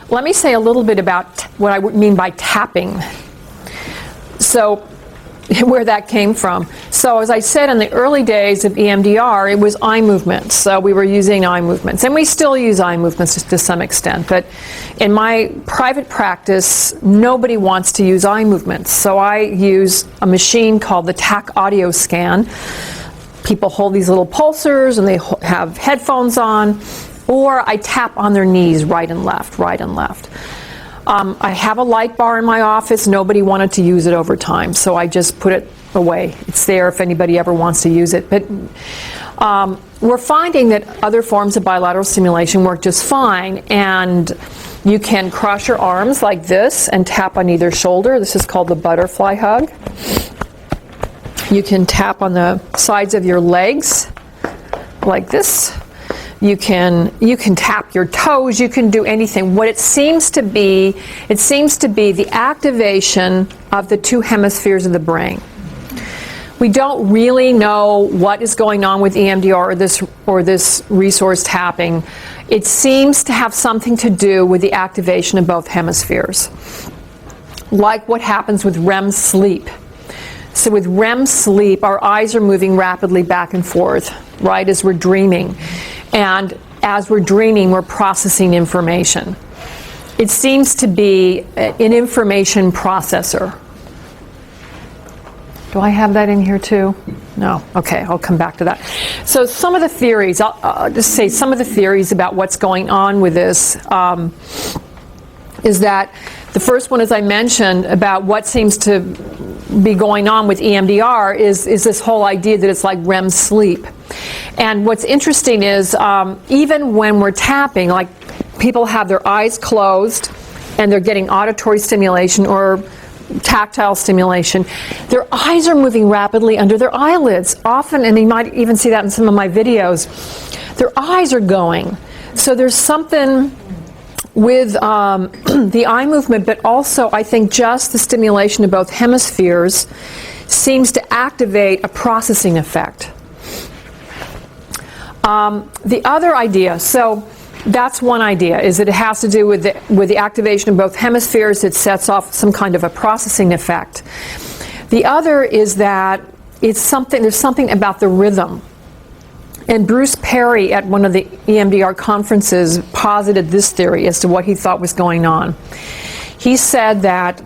let me say a little bit about what I mean by tapping. So, where that came from. So as I said, in the early days of EMDR, it was eye movements. So we were using eye movements, and we still use eye movements to some extent. But in my private practice, nobody wants to use eye movements. So I use a machine called the TAC audio scan. People hold these little pulsars, and they have headphones on, or I tap on their knees, right and left, right and left. I have a light bar in my office. Nobody wanted to use it over time, so I just put it away. It's there if anybody ever wants to use it. But we're finding that other forms of bilateral stimulation work just fine, and you can cross your arms like this and tap on either shoulder. This is called the butterfly hug. You can tap on the sides of your legs like this. You can tap your toes, you can do anything. What it seems to be the activation of the two hemispheres of the brain. We don't really know what is going on with EMDR or this resource tapping. It seems to have something to do with the activation of both hemispheres, like what happens with REM sleep. So with REM sleep, our eyes are moving rapidly back and forth, right, as we're dreaming. And as we're dreaming, we're processing information. It seems to be an information processor. Do I have that in here too? No. Okay, I'll come back to that. So some of the theories, I'll just say some of the theories about what's going on with this is that the first one, as I mentioned, about what seems to be going on with EMDR is this whole idea that it's like REM sleep. And what's interesting is even when we're tapping, like people have their eyes closed and they're getting auditory stimulation or tactile stimulation, their eyes are moving rapidly under their eyelids. Often, and you might even see that in some of my videos, their eyes are going. So there's something with the eye movement, but also I think just the stimulation of both hemispheres seems to activate a processing effect. The other idea, so that's one idea, is that it has to do with the activation of both hemispheres. It sets off some kind of a processing effect. The other is that there's something about the rhythm. And Bruce Perry at one of the EMDR conferences posited this theory as to what he thought was going on. He said that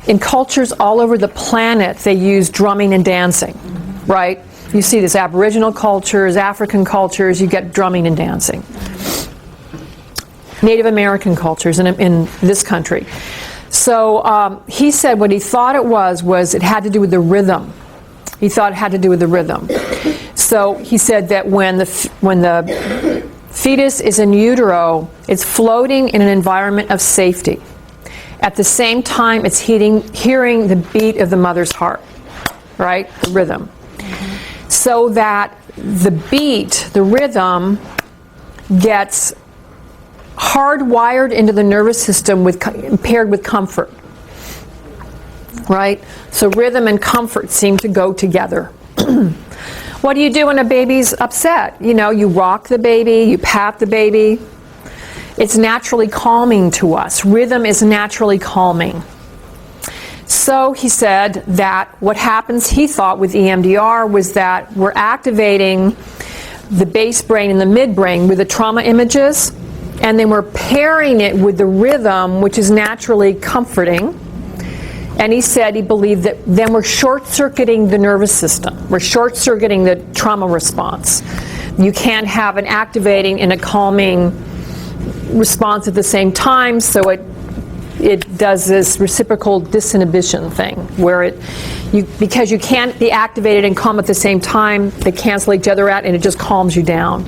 in cultures all over the planet, they use drumming and dancing, right? You see this Aboriginal cultures, African cultures, you get drumming and dancing. Native American cultures in this country. So he said what he thought it was it had to do with the rhythm. He thought it had to do with the rhythm. So he said that when the fetus is in utero, it's floating in an environment of safety. At the same time, it's hearing the beat of the mother's heart, right? The rhythm. So that the beat, the rhythm, gets hardwired into the nervous system paired with comfort, right? So rhythm and comfort seem to go together. What do you do when a baby's upset? You know, you rock the baby, you pat the baby. It's naturally calming to us. Rhythm is naturally calming. So he said that what happens, he thought, with EMDR was that we're activating the base brain and the midbrain with the trauma images, and then we're pairing it with the rhythm, which is naturally comforting. And he said he believed that then we're short-circuiting the nervous system. We're short-circuiting the trauma response. You can't have an activating and a calming response at the same time, so it does this reciprocal disinhibition thing where because you can't be activated and calm at the same time, they cancel each other out and it just calms you down.